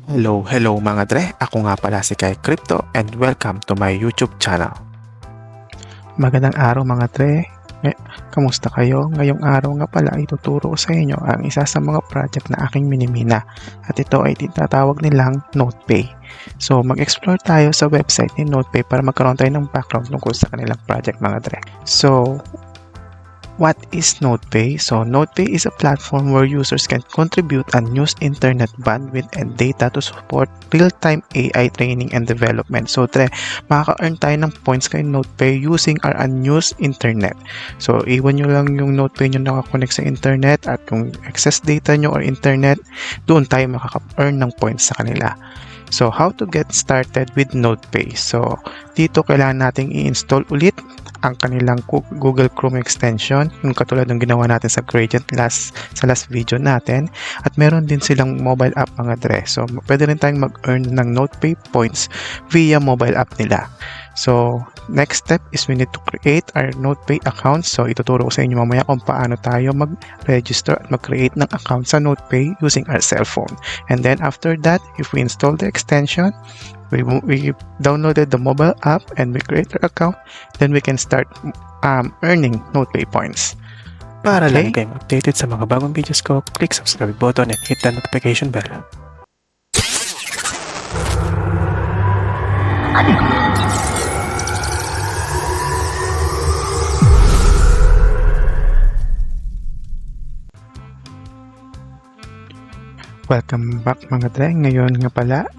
Hello mga dre! Ako nga pala si Kai Crypto and welcome to my YouTube channel. Magandang araw mga dre! Kamusta kayo? Ngayong araw nga pala ay tuturo ko sa inyo ang isa sa mga project na aking minimina at ito ay tinatawag nilang NotePay. So mag-explore tayo sa website ni NotePay para magkaroon tayo ng background tungkol sa kanilang project mga dre. So what is NotePay? So NotePay is a platform where users can contribute unused internet bandwidth and data to support real-time AI training and development. So makaka-earn tayo ng points kay NotePay using our unused internet. So iwan nyo lang yung NotePay nyo nakakonect sa internet at kung excess data nyo or internet, doon tayo makaka-earn ng points sa kanila. So how to get started with NotePay? So dito kailangan nating i-install ulit ang kanilang Google Chrome extension, yung katulad ng ginawa natin sa Gradient sa last video natin, at meron din silang mobile app mga dre. So pwede rin tayong mag-earn ng NotePay points via mobile app nila. So next step is we need to create our NotePay account. So ituturo ko sa inyo mamaya kung paano tayo mag-register at mag-create ng account sa NotePay using our cell phone. And then after that, if we install the extension, we downloaded the mobile app and we create our account, then we can start earning NotePay points. Para lagi kayong updated sa mga bagong videos ko, click subscribe button and hit the notification bell. Welcome back mga dre. Ngayon nga pala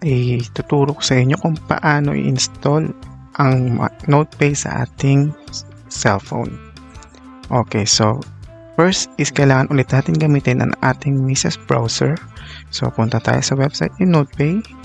ay tuturo ko sa inyo kung paano i-install ang NotePay sa ating cellphone. Okay, so first is kailangan ulit natin gamitin ang ating Mises browser. So punta tayo sa website ni NotePay.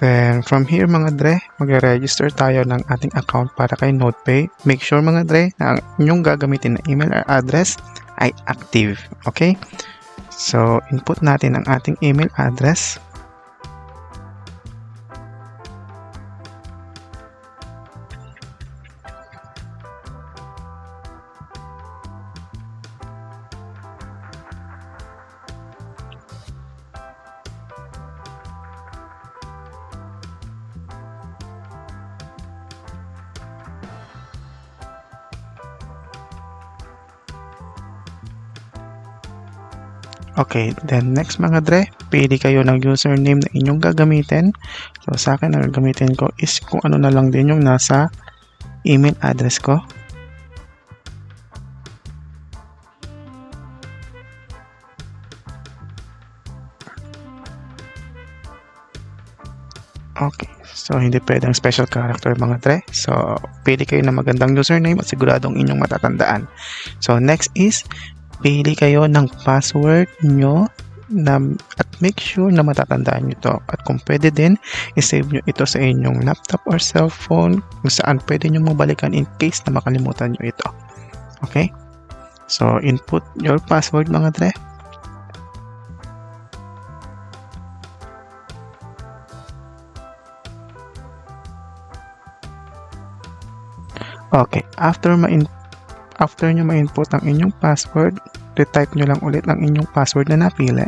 Then, from here mga dre, mag-register tayo ng ating account para kay NotePay. Make sure mga dre na ang inyong gagamitin na email or address ay active. Okay? So, input natin ang ating email address. Okay, then next mga dre, pili kayo ng username na inyong gagamitin. So sa akin, ang gagamitin ko is kung ano na lang din yung nasa email address ko. Okay, so hindi pwedeng special character mga dre. So pili kayo ng magandang username at siguradong inyong matatandaan. So next is pili kayo ng password nyo at make sure na matatandaan nyo ito. At kung pwede din, isave nyo ito sa inyong laptop or cellphone kung saan pwede nyo mabalikan in case na makalimutan nyo ito. Okay? So, input your password mga dre. Okay, after nyo ma-input ang inyong password, retype nyo lang ulit ang inyong password na napili.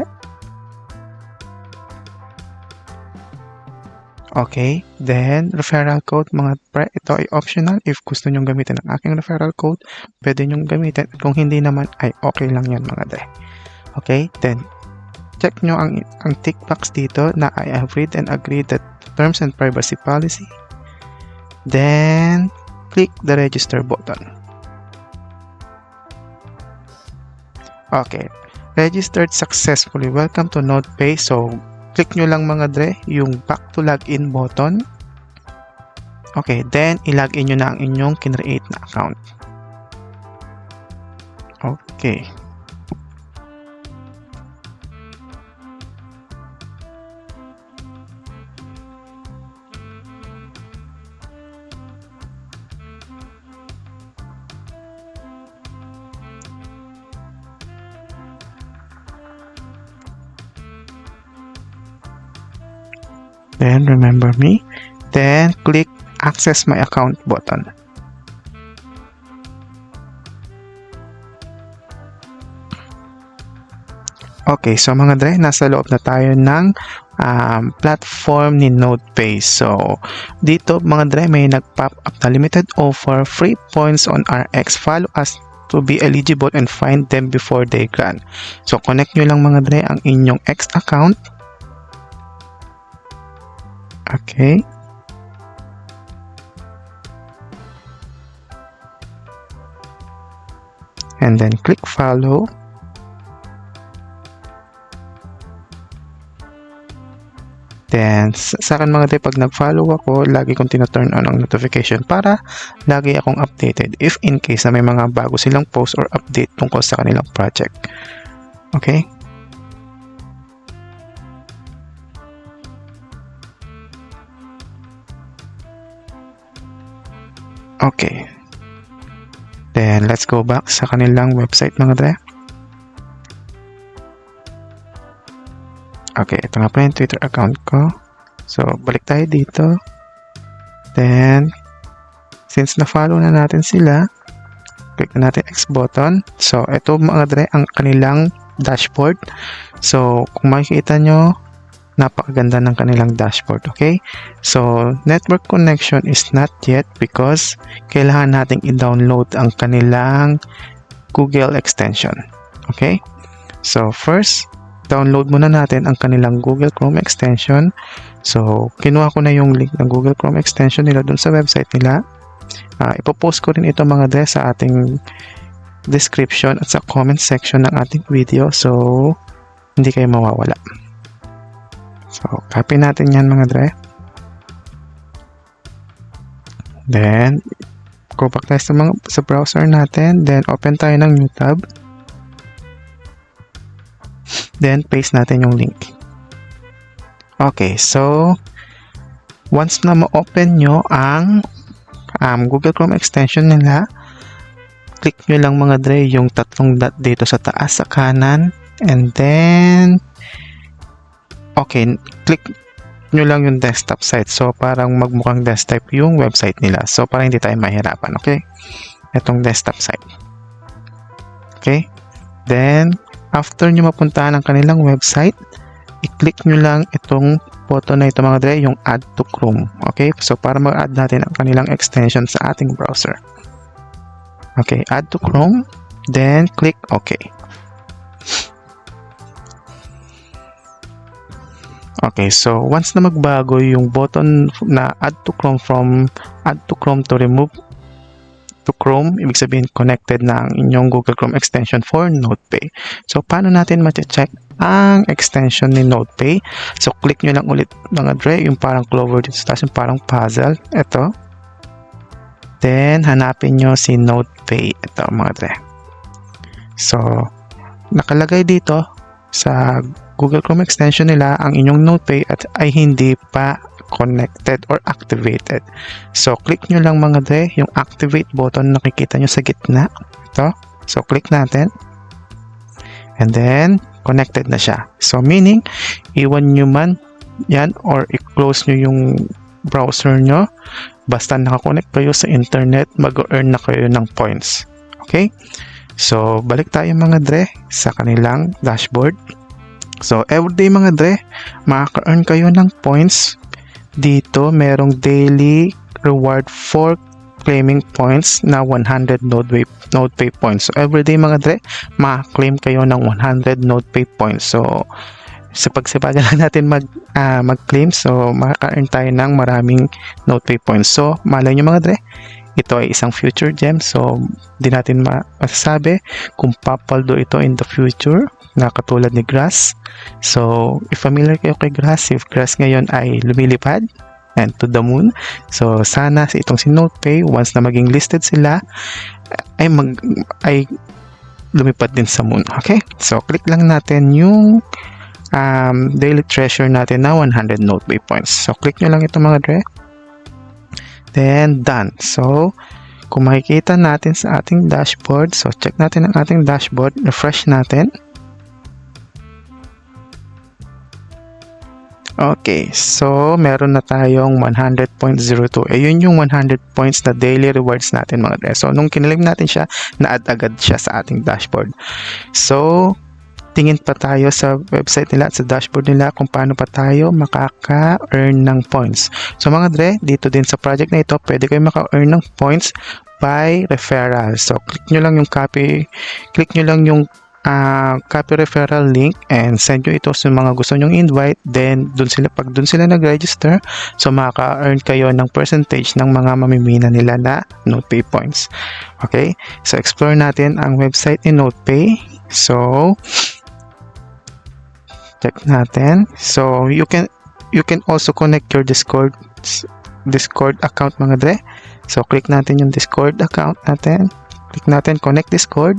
Okay, then referral code mga pre, ito ay optional. If gusto nyo gamitin ang aking referral code, pwede nyo gamitin. Kung hindi naman, ay okay lang yan mga dre. Okay, then check nyo ang tick box dito na I have read and agreed the terms and privacy policy. Then click the register button. Okay, registered successfully. Welcome to NotePay. So, click nyo lang mga dre yung back to login button. Okay, then ilagin nyo na ang inyong kinreate na account. Okay. Then remember me. Then click Access My Account button. Okay, so mga dre, nasa loob na tayo ng platform ni NotePay. So, dito mga dre, may nag-pop up na limited offer, free points on RX. Follow us to be eligible and find them before they grant. So, connect nyo lang mga dre ang inyong X account. Okay. And then click follow. Then, sa akin mga dre, pag nag-follow ako, lagi kong tina-turn on ang notification para lagi akong updated if in case na may mga bago silang post or update tungkol sa kanilang project. Okay? Okay. Then, let's go back sa kanilang website mga dre. Okay, ito nga pala yung Twitter account ko. So, balik tayo dito. Then, since na-follow na natin sila, click na natin X button. So, ito mga dre, ang kanilang dashboard. So, kung makikita nyo, napakaganda ng kanilang dashboard. Okay? So, network connection is not yet because kailangan nating i-download ang kanilang Google extension. Okay? So, first, download muna natin ang kanilang Google Chrome extension. So, kinuha ko na yung link ng Google Chrome extension nila dun sa website nila. Ipopost ko rin ito mga dre sa ating description at sa comment section ng ating video. So, hindi kayo mawawala. So, copy natin yan mga dre. Then, go back tayo sa browser natin. Then, open tayo ng new tab. Then, paste natin yung link. Okay, so, once na ma-open nyo ang Google Chrome extension nila, click nyo lang mga dre yung tatlong dot dito sa taas sa kanan. And then, okay, click nyo lang yung desktop site. So, parang magmukhang desktop yung website nila. So, para hindi tayo mahirapan, okay? Itong desktop site. Okay? Then, after nyo mapuntahan ang kanilang website, i-click nyo lang itong button na ito mga dre, yung add to Chrome. Okay? So, para mag-add natin ang kanilang extension sa ating browser. Okay, add to Chrome. Then, click OK. Okay, so once na magbago yung button na add to Chrome from add to Chrome to remove to Chrome, ibig sabihin connected na ang inyong Google Chrome extension for NotePay. So, paano natin ma-check ang extension ni NotePay? So, click nyo lang ulit mga dre, yung parang clover dito sa taas, yung parang puzzle. Ito. Then, hanapin nyo si NotePay. Ito mga dre. So, nakalagay dito sa Google Chrome extension nila ang inyong NotePay at ay hindi pa connected or activated. So, click nyo lang mga dre, yung activate button nakikita nyo sa gitna. Ito. So, click natin. And then, connected na siya. So, meaning, iwan nyo man yan or i-close nyo yung browser nyo. Basta nakakonect kayo sa internet, mag-earn na kayo ng points. Okay? So, balik tayo mga dre sa kanilang dashboard. So, everyday mga dre, makaka-earn kayo ng points. Dito, merong daily reward for claiming points na 100 NotePay points. So, everyday mga dre, maka-claim kayo ng 100 NotePay points. So, sa pagsipagan lang natin mag-claim, so, makaka-earn tayo ng maraming NotePay points. So, malay nyo mga dre, ito ay isang future gem. So, di natin masasabi kung papaldo ito in the future na katulad ni Grass. So, if familiar kayo kay Grass, if Grass ngayon ay lumilipad and to the moon. So, sana sa itong si NotePay, once na maging listed sila, ay lumipad din sa moon. Okay? So, click lang natin yung daily treasure natin na 100 NotePay points. So, click nyo lang ito mga dre. Then, done. So, kung makikita natin sa ating dashboard, so check natin ang ating dashboard, refresh natin. Okay, so meron na tayong 100.02. Yun yung 100 points na daily rewards natin mga dre. So nung kinilim natin siya, na-add agad siya sa ating dashboard. So tingin pa tayo sa website nila at sa dashboard nila kung paano pa tayo makaka-earn ng points. So mga dre, dito din sa project na ito, pwede kayo maka-earn ng points by referral. So click nyo lang yung copy referral link and send nyo ito sa mga gusto nyong invite. Then pag dun sila nag-register, so makaka-earn kayo ng percentage ng mga mamimina nila na NotePay points. Okay, so explore natin ang website ni NotePay. So check natin. So you can also connect your Discord account mga dre. So click natin yung Discord account natin. Click natin connect Discord.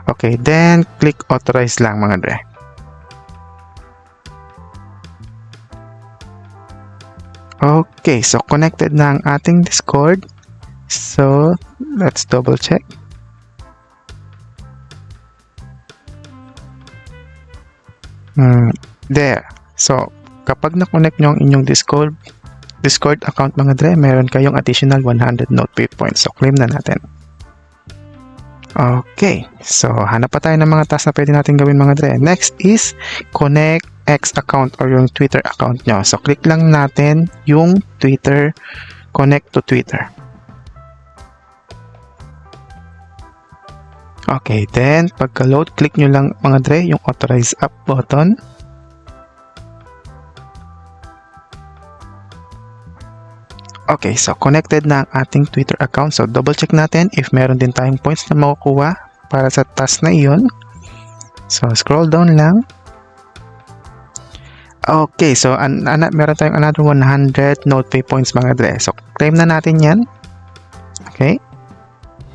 Okay, then click authorize lang mga dre. Okay, so connected na ang ating Discord. So let's double check. There. So kapag na-connect nyo ang inyong Discord account mga dre, meron kayong additional 100 NotePay points. So claim na natin. Okay, so hanap pa tayo ng mga tasks na pwede natin gawin mga dre. Next is connect X account or yung Twitter account nyo. So click lang natin yung Twitter, connect to Twitter. Okay, then pagka-load, click nyo lang mga dre yung authorize up button. Okay, so connected na ang ating Twitter account. So double check natin if meron din tayong points na makukuha para sa task na iyon. So scroll down lang. Okay, so meron tayong another 100 NotePay points mga dre. So claim na natin yan. Okay.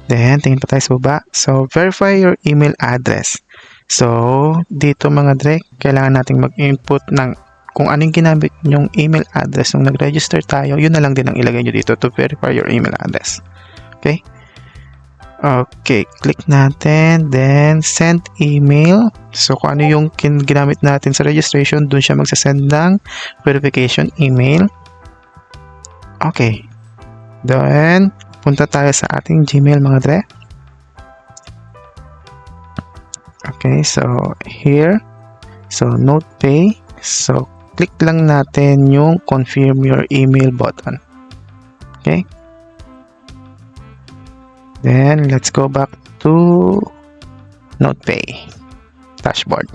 Then tingin pa tayo sa baba. So verify your email address. So dito mga dre, kailangan nating mag-input ng kung anong ginamit yung email address nung nag-register tayo, yun na lang din ang ilagay nyo dito to verify your email address. Okay? Okay, click natin, then send email. So kung ano yung ginamit natin sa registration, dun siya magsasend ng verification email. Okay. Then, punta tayo sa ating Gmail mga dre. Okay, so here. So NotePay. So click lang natin yung confirm your email button. Okay. Then let's go back to NotePay dashboard.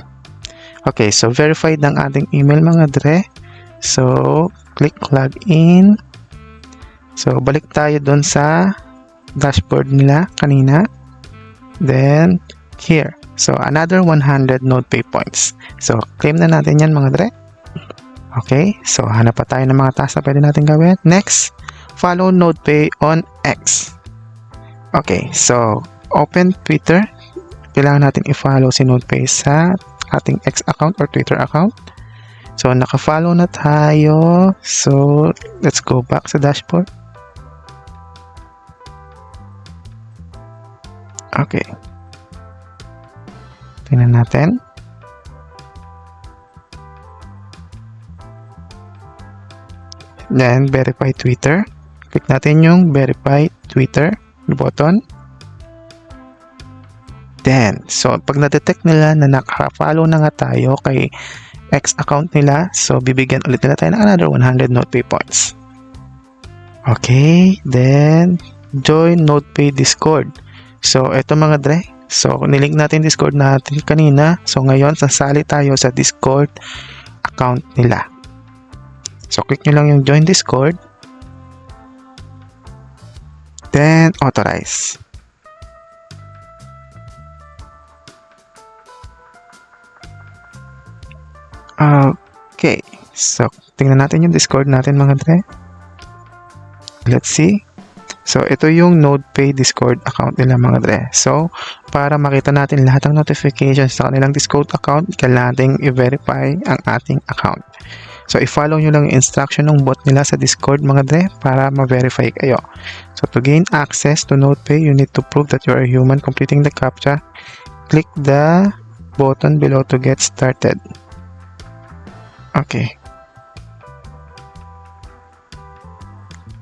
Okay, so verified ng ating email mga dre. So click login. So balik tayo doon sa dashboard nila kanina. Then here. So another 100 NotePay points. So claim na natin yan mga dre. Okay, so hanap pa tayo ng mga tasks na pwede natin gawin. Next, follow NotePay on X. Okay, so open Twitter. Kailangan natin i-follow si NotePay sa ating X account or Twitter account. So naka-follow na tayo. So let's go back sa dashboard. Okay. Tingnan natin. Then, verify Twitter. Click natin yung verify Twitter button. Then, so pag na-detect nila na naka-follow na nga tayo kay X account nila, so bibigyan ulit nila tayo ng another 100 NotePay points. Okay, then join NotePay Discord. So, eto mga dre. So, nilink natin Discord natin kanina. So, ngayon, sasali tayo sa Discord account nila. So, click nyo lang yung join Discord. Then, authorize. Okay. So, tingnan natin yung Discord natin mga dre. Let's see. So, ito yung NotePay Discord account nila mga dre. So, para makita natin lahat ng notifications sa kanilang Discord account, kailangan nating i-verify ang ating account. So, i-follow nyo lang yung instruction ng bot nila sa Discord mga dre para ma-verify kayo. So, to gain access to NotePay, you need to prove that you are a human completing the CAPTCHA. Click the button below to get started. Okay.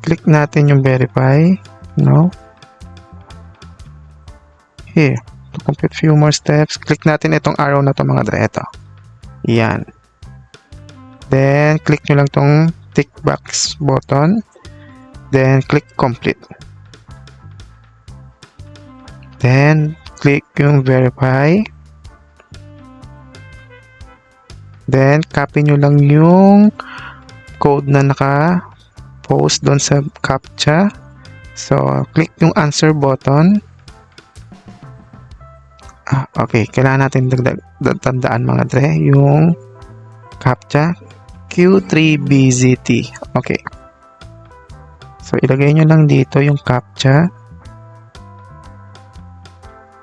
Click natin yung verify. No? Here. To complete few more steps, click natin itong arrow na to mga dre. Ito. Yan. Then, click nyo lang tong tick box button. Then, click complete. Then, click yung verify. Then, copy nyo lang yung code na naka-post doon sa CAPTCHA. So, click yung answer button. Okay, kailangan natin tandaan mga dre yung CAPTCHA Q3BZT. Okay. So, ilagay nyo lang dito yung CAPTCHA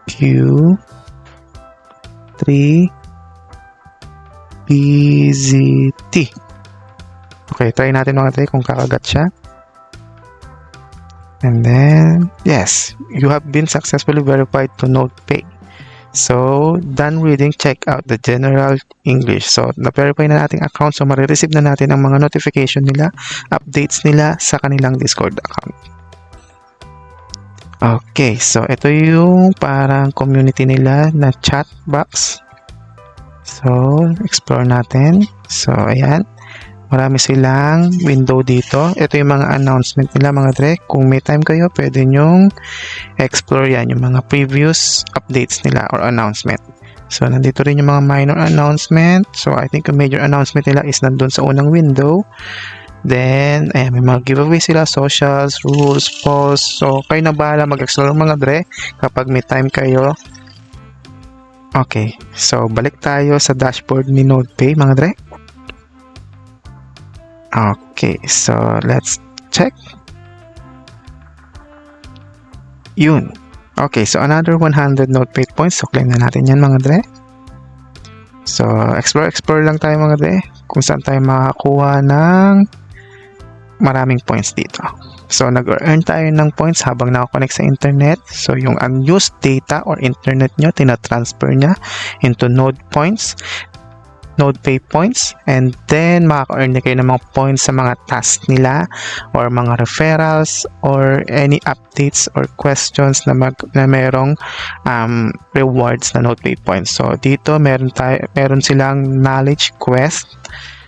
Q3BZT. Okay, try natin mga dre kung kakagat siya. And then, yes, you have been successfully verified to NotePay. So, done reading, check out the general English. So, na-verify na nating account. So, marireceive na natin ang mga notification nila, updates nila sa kanilang Discord account. Okay, so ito yung parang community nila na chat box. So, explore natin. So, ayan. Marami silang window dito. Ito yung mga announcement nila mga dre. Kung may time kayo, pwede nyong explore yan. Yung mga previous updates nila or announcement. So, nandito rin yung mga minor announcement. So, I think yung major announcement nila is nandun sa unang window. Then, ayan, may mga giveaway sila, socials, rules, posts. So, kayo na bahala mag-explore mga dre kapag may time kayo. Okay. So, balik tayo sa dashboard ni NotePay mga dre. Okay, so let's check. Yun. Okay, so another 100 NotePay points. So, claim na natin yan mga dre. So, explore lang tayo mga dre. Kung saan tayo makakuha ng maraming points dito. So, nag-earn tayo ng points habang nakakonect sa internet. So, yung unused data or internet nyo, tina-transfer nya into NotePay points, and then makaka-earn na kayo ng mga points sa mga tasks nila or mga referrals or any updates or questions na merong rewards na NotePay points. So dito meron silang knowledge quest.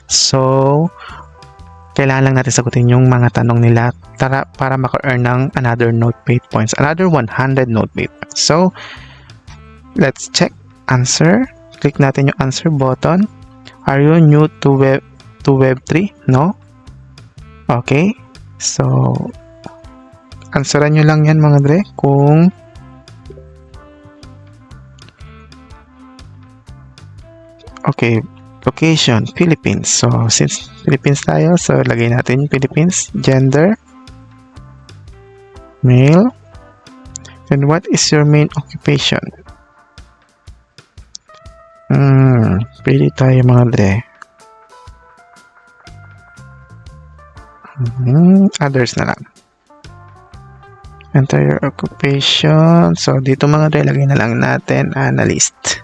So kailangan lang natin sagutin yung mga tanong nila para maka-earn ng another NotePay points, another 100 NotePay points. So let's check answer. Click natin yung answer button. Are you new to Web3? No? Okay. So, answeran nyo lang yan mga dre kung okay, location, Philippines. So, since Philippines tayo, so lagay natin Philippines, gender, male, and what is your main occupation? Pili tayo mga dre. Others na lang. Enter your occupation. So, dito mga dre, lagay na lang natin analyst.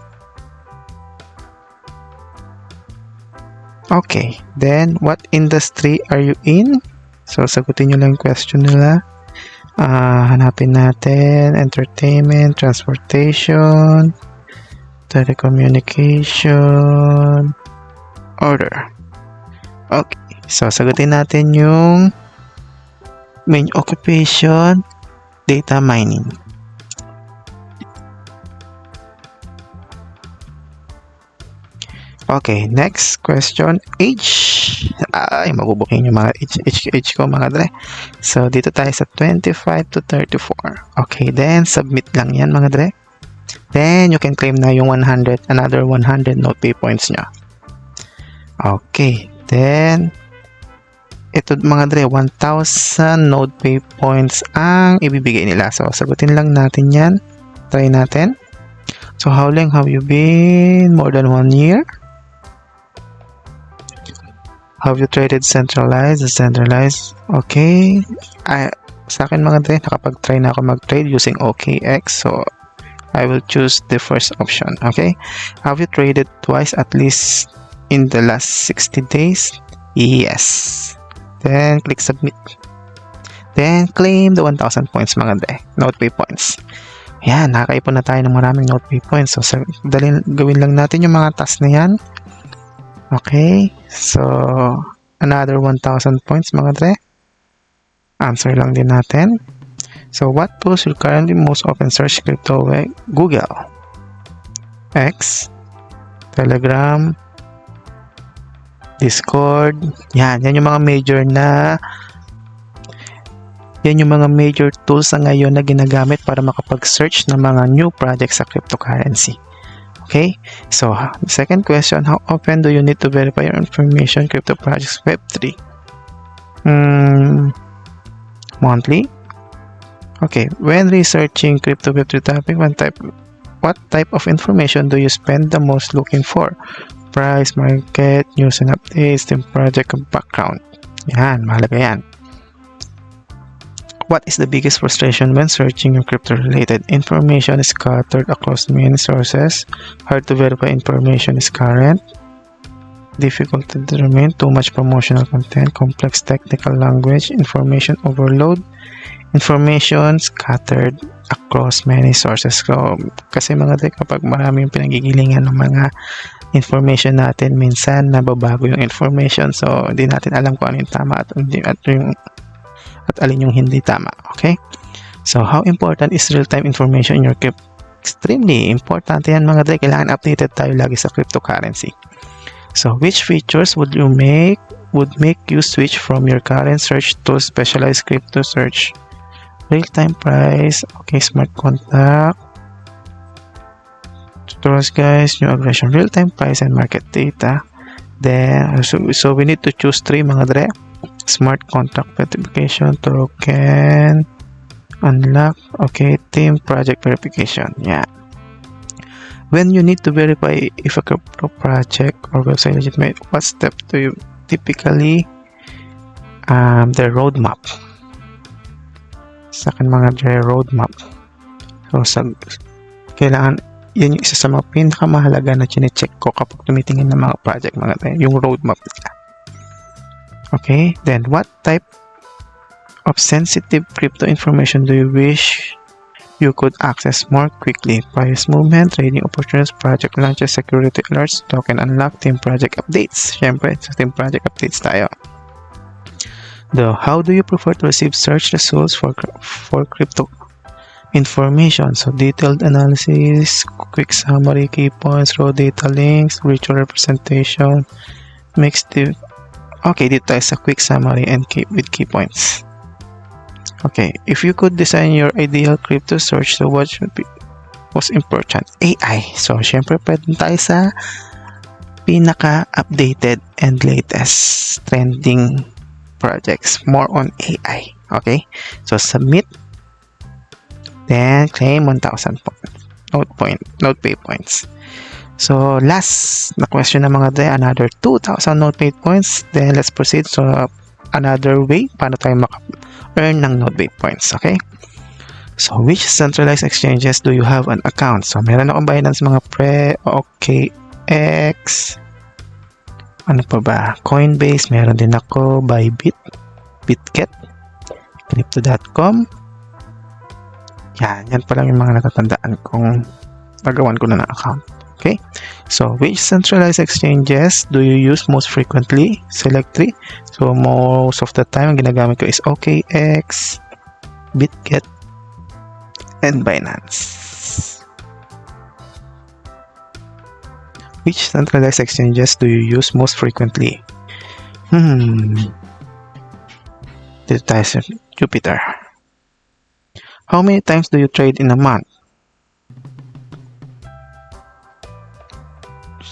Okay. Then, what industry are you in? So, sagutin nyo lang yung question nila. Hanapin natin entertainment, transportation, telecommunication, order. Okay. So, sagutin natin yung main occupation, data mining. Okay. Next question, age. Ay, mabubuking yung mga age ko mga dre. So, dito tayo sa 25 to 34. Okay. Then, submit lang yan mga dre. Then, you can claim na yung another 100 NotePay points nyo. Okay. Then, ito mga dre, 1,000 NotePay points ang ibibigay nila. So, sagutin lang natin yan. Try natin. So, how long have you been? More than 1 year? Have you traded centralized? Decentralized? Okay. Sa akin mga dre, nakapag-try na ako mag-trade using OKX. So, I will choose the first option. Okay. Have you traded twice at least in the last 60 days? Yes. Then click submit. Then claim the 1,000 points mga dre. NotePay points. Yan, nakaipon na tayo ng maraming NotePay points. So, gawin lang natin yung mga tasks na yan. Okay. So, another 1,000 points mga dre. Answer lang din natin. So, what tools will currently most often search crypto web? Google, X, Telegram, Discord. Yan yung mga major tools na ngayon na ginagamit para makapag-search ng mga new projects sa cryptocurrency. Okay? So, the second question, how often do you need to verify your information crypto projects Web3? Monthly? Okay, when researching crypto Web3 topic, what type of information do you spend the most looking for? Price, market, news and updates, team project, background. Yan, mahalaga yan. What is the biggest frustration when searching your crypto-related information is scattered across many sources? Hard to verify information is current. Difficult to determine, too much promotional content, complex technical language, information overload, information scattered across many sources. So, kasi mga dre, kapag marami yung pinagigilingan ng mga information natin, minsan nababago yung information. So, hindi natin alam kung ano yung tama at alin yung hindi tama. Okay? So, how important is real-time information in your crypto? Extremely important yan mga dre. Kailangan updated tayo lagi sa cryptocurrency. So, which features would make you switch from your current search to specialized crypto search? Real-time price, okay, smart contract, tutorials guys, new aggression, real-time price and market data. Then, so we need to choose 3 mga dre. Smart contract verification, token, unlock, okay, team project verification. Yeah. When you need to verify if a crypto project or website legitimate, what step do you typically the roadmap? Sa akin mga dre, roadmap. So, kailangan, yan yung isa sa mga pinakamahalaga na chine-check ko kapag tumitingin ng mga project mga dre, yung roadmap nila. Okay, then what type of sensitive crypto information do you wish you could access more quickly? Price movement, trading opportunities, project launches, security alerts, token unlock, team project updates. Siyempre, sa team project updates tayo. How do you prefer to receive search results for crypto information? So, detailed analysis, quick summary, key points, raw data links, virtual representation, mixed. Okay, dito tayo sa quick summary and with key points. Okay, if you could design your ideal crypto search, so what should be most important? AI. So, syempre pwede tayo sa pinaka-updated and latest trending projects. More on AI. Okay? So, submit. Then, claim 1,000 NotePay points. So, last na question na mga dre, another 2,000 NotePay points. Then, let's proceed. So, another way para tayo maka-earn ng NotePay points. Okay? So, which centralized exchanges do you have an account? So, meron akong Binance mga pre, OKX, ano pa ba? Coinbase, meron din ako, Bybit, Bitget, Crypto.com. Yan pa lang yung mga natatandaan kung nagawan ko na ng account. Okay, so which centralized exchanges do you use most frequently? Select 3. So most of the time, ang ginagamit ko is OKX, Bitget, and Binance. Which centralized exchanges do you use most frequently? Dito tayo sa Jupiter. How many times do you trade in a month?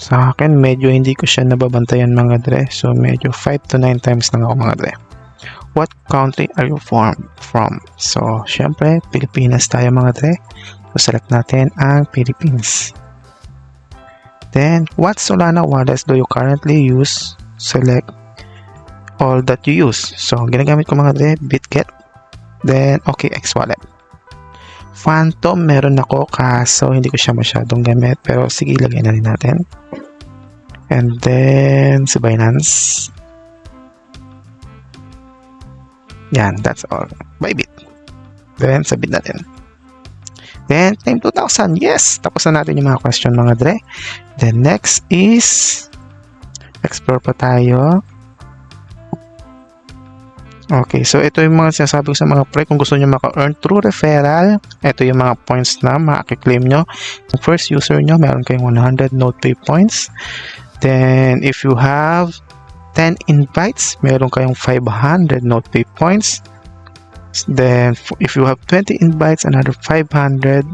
Sa akin, medyo hindi ko siya nababantayan mga dre. So, medyo 5 to 9 times lang ako mga dre. What country are you from? So, syempre, Pilipinas tayo mga dre. So, select natin ang Philippines. Then, what Solana wallets do you currently use? Select all that you use. So, ginagamit ko mga dre, Bitget. Then, OKX wallet. Phantom, meron ako kaso hindi ko siya masyadong gamit. Pero sige, ilagay na rin natin. And then, si Binance. Yan, that's all. Bybit. Then, submit natin. Then, claim 2,000. Yes! Tapos na natin yung mga question, mga dre. Then, next is explore pa tayo. Okay, so ito yung mga sinasabi ko sa mga pre. Kung gusto nyo maka-earn through referral, ito yung mga points na maki-claim nyo. Yung first user nyo, meron kayong 100 NotePay points. Then, if you have 10 invites, meron kayong 500 NotePay points. Then, if you have 20 invites, another 500.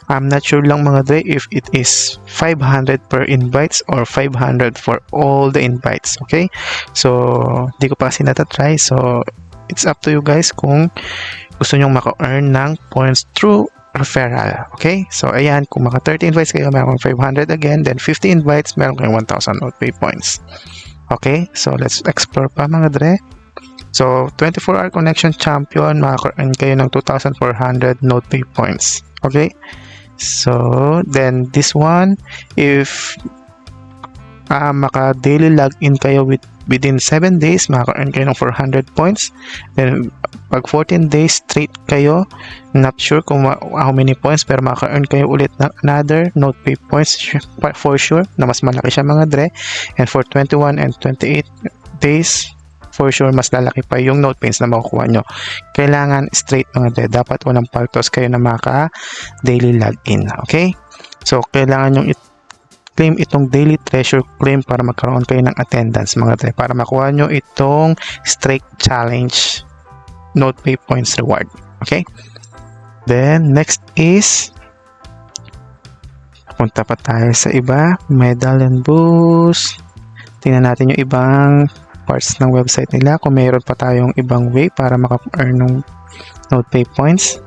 I'm not sure lang mga dre if it is 500 per invites or 500 for all the invites. Okay? So, di ko pa kasi natatry. So, it's up to you guys kung gusto nyong maka-earn ng points through referral. Okay? So, ayan. Kung maka 30 invites kayo, meron kayong 500 again. Then, 50 invites, meron kayong 1,000 NotePay points. Okay? So, let's explore pa mga dre. So, 24-hour connection champion, maka-earn kayo ng 2,400 NotePay points. Okay? So, then this one, if maka-daily login kayo within 7 days, maka-earn kayo ng 400 points. Then, pag 14 days straight kayo, not sure kung how many points, pero maka-earn kayo ulit ng another NotePay points for sure, na mas malaki siya mga dre. And for 21 and 28 days, for sure, mas lalaki pa yung NotePays na makukuha nyo. Kailangan straight mga dre. Dapat walang paltos kayo na maka-daily login. Okay? So, kailangan yung claim itong daily treasure claim para magkaroon kayo ng attendance mga dre. Para makuha nyo itong straight challenge NotePay points reward. Okay? Then, next is punta pa tayo sa iba. Medal and boost. Tingnan natin yung ibang parts ng website nila kung mayroon pa tayong ibang way para maka-earn ng NotePay points.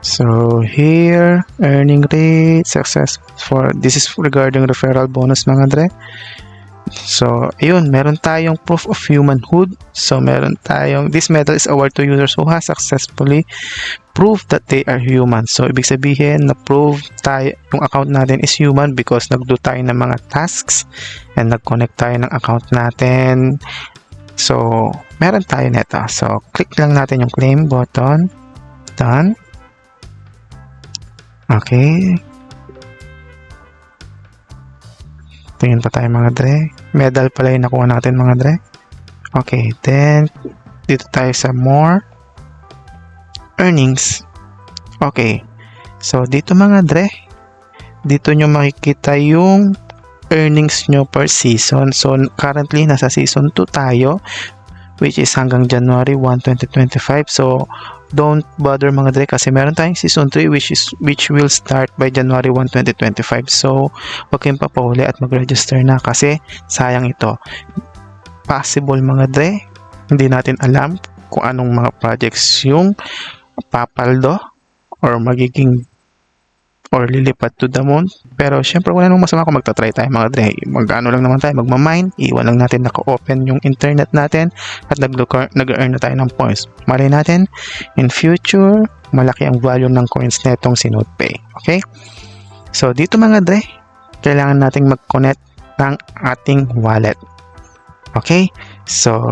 So here, earning rate, success for, this is regarding referral bonus mga dre. So ayun, meron tayong proof of humanhood. So meron tayong, this medal is awarded to users who has successfully proved that they are human. So ibig sabihin na prove tayo, yung account natin is human because nagdo tayo ng mga tasks and nag-connect tayo ng account natin. So meron tayo nito. So click lang natin yung claim button. Done. Okay. Tingin pa tayo mga dre. Medal pala yung nakuha natin mga dre. Okay, then dito tayo sa more earnings. Okay. So dito mga dre, dito nyo makikita yung earnings nyo per season. So currently nasa season 2 tayo, which is hanggang January 1, 2025. So don't bother mga dre kasi meron tayong season 3 which will start by January 1, 2025. So huwag kayong papahuli at mag-register na kasi sayang ito. Possible mga dre, hindi natin alam kung anong mga projects yung papaldo or magiging or lilipat to the moon. Pero syempre wala nang masama kung magta-try tayo mga dre. Mag-ano lang naman tayo, magmamine, iwan lang natin naka-open yung internet natin at nag-earn na tayo ng points. Malay natin, in future, malaki ang value ng coins netong si NotePay. Okay? So dito mga dre, kailangan nating mag-connect ng ating wallet. Okay? So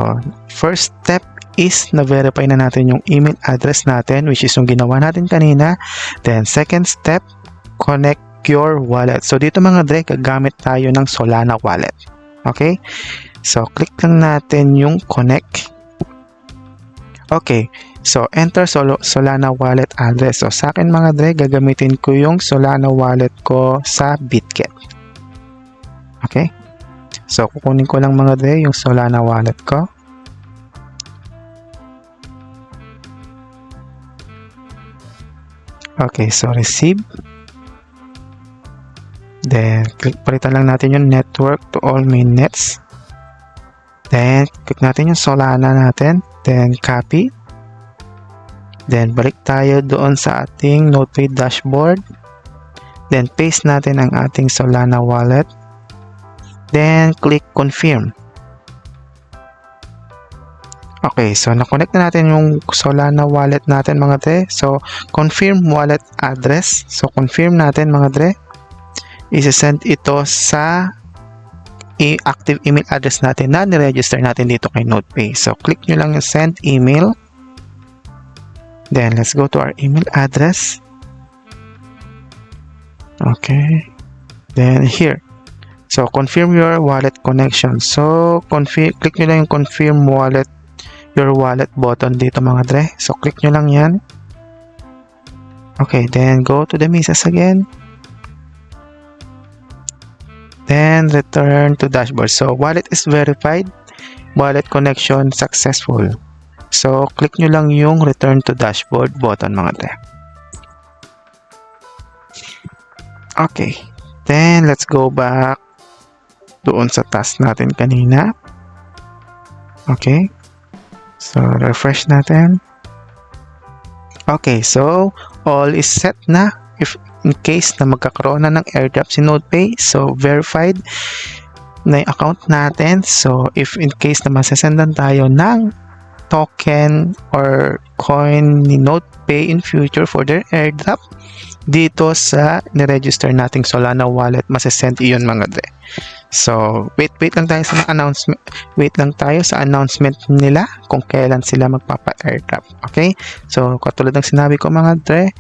first step is na-verify na natin yung email address natin, which is yung ginawa natin kanina. Then second step, connect your wallet. So dito mga dre, gagamit tayo ng Solana wallet. Okay? So click lang natin yung connect. Okay. So enter Solana wallet address. So sa akin mga dre, gagamitin ko yung Solana wallet ko sa Bitget. Okay? So kukunin ko lang mga dre yung Solana wallet ko. Okay, so receive. Then, palitan lang natin yung network to all mainnets. Then, click natin yung Solana natin. Then, copy. Then, balik tayo doon sa ating NotePay dashboard. Then, paste natin ang ating Solana wallet. Then, click confirm. Okay, so na-connect na natin yung Solana wallet natin mga dre. So, confirm wallet address. So, confirm natin mga dre. isi-send ito sa active email address natin na niregister natin dito kay NotePay. So, click nyo lang yung send email. Then, let's go to our email address. Okay. Then, here. So, confirm your wallet connection. So, click nyo lang yung confirm your wallet button dito mga dre. So, click nyo lang yan. Okay, then go to the messages again. Then, return to dashboard. So, wallet is verified. Wallet connection successful. So, click nyo lang yung return to dashboard button mga dre. Okay. Then, let's go back doon sa task natin kanina. Okay. So, refresh natin. Okay. So, all is set na. If in case na magkakaroon na ng airdrop si NotePay, so, verified na yung account natin. So, if in case na masasendan tayo ng token or coin ni NotePay in future for their airdrop, dito sa niregister nating Solana wallet, masasend iyon mga dre. So, wait lang tayo sa announcement. Wait lang tayo sa announcement nila kung kailan sila magpapa-airdrop. Okay? So, katulad ng sinabi ko mga dre,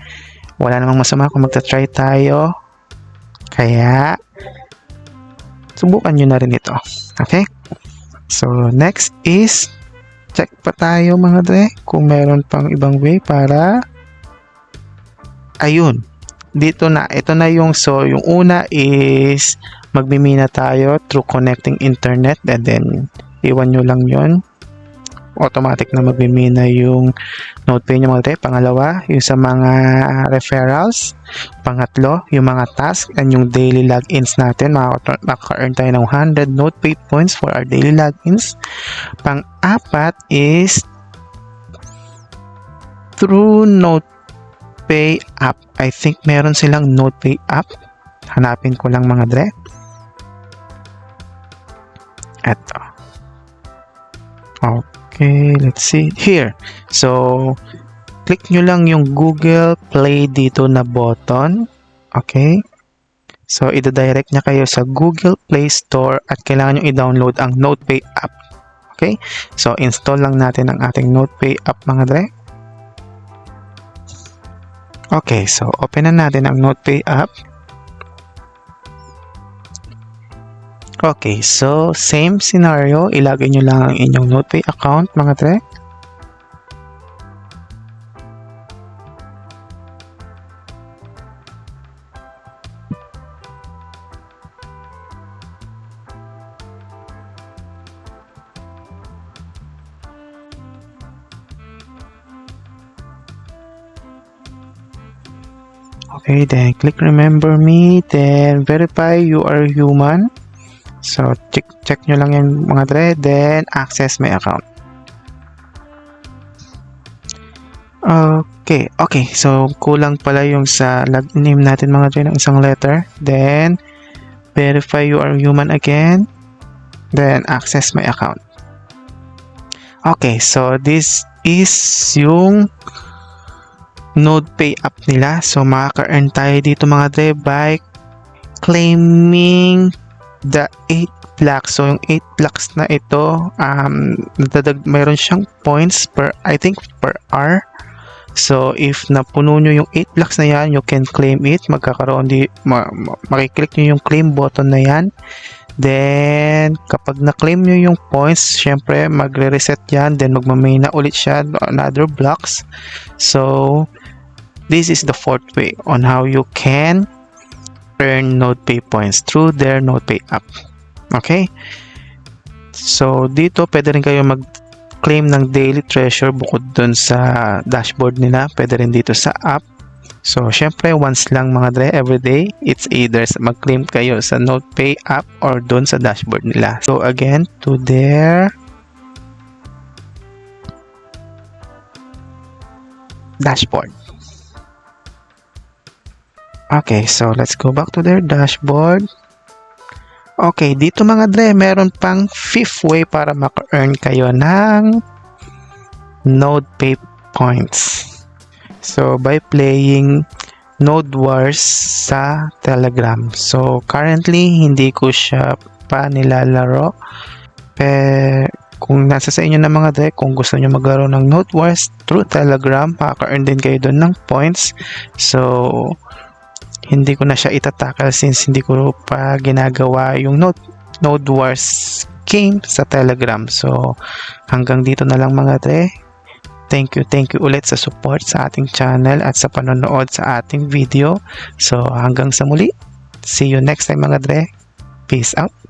wala namang masama kung magta-try tayo. Kaya, subukan nyo na rin ito. Okay? So, next is, check pa tayo mga dre kung meron pang ibang way para, ayun. Dito na, ito na yung, so yung una is magmimina tayo through connecting internet and then iwan nyo lang yun. Automatic na magmimina yung NotePay nyo mga dre. Pangalawa, yung sa mga referrals. Pangatlo, yung mga tasks and yung daily logins natin. Makaka-earn tayo ng 100 NotePay points for our daily logins. Pang-apat is through NotePay app. I think meron silang NotePay app. Hanapin ko lang mga dre. Eto. Okay, let's see. Here. So, click nyo lang yung Google Play dito na button. Okay. So, ida-direct niya kayo sa Google Play Store at kailangan nyo i-download ang NotePay app. Okay. So, install lang natin ang ating NotePay app mga dre. Okay, so open na natin ang NotePay app. Okay, so same scenario, ilagay nyo lang ang inyong NotePay account mga dre. Okay, then click remember me, then verify you are human. So, check nyo lang yan mga dre, then access my account. Okay, so kulang pala yung sa login name natin mga dre ng isang letter. Then, verify you are human again, then access my account. Okay, so this is yung NotePay app nila. So, makaka-earn tayo dito mga dre by claiming the 8 blocks. So, yung 8 blocks na ito, mayroon siyang points per, I think, per hour. So, if napuno nyo yung 8 blocks na yan, you can claim it. Magkakaroon makiklik nyo yung claim button na yan. Then, kapag na-claim nyo yung points, syempre, magre-reset yan. Then, magmamain na ulit siya another blocks. So, this is the fourth way on how you can earn NotePay points through their NotePay app. Okay? So, dito, pwede rin kayo mag-claim ng daily treasure bukod dun sa dashboard nila. Pwede rin dito sa app. So, syempre, once lang mga dre, everyday, it's either mag-claim kayo sa NotePay app or dun sa dashboard nila. So, again, to their dashboard. Okay, so let's go back to their dashboard. Okay, dito mga dre, meron pang fifth way para maka-earn kayo ng NotePay points. So, by playing Node Wars sa Telegram. So, currently, hindi ko siya pa nilalaro. Kung nasa sa inyo na mga dre, kung gusto nyo maglaro ng Node Wars through Telegram, makaka-earn din kayo doon ng points. So, hindi ko na siya itatakal since hindi ko pa ginagawa yung Node Wars game sa Telegram. So, hanggang dito na lang mga dre. Thank you ulit sa support sa ating channel at sa panonood sa ating video. So, hanggang sa muli. See you next time mga dre. Peace out.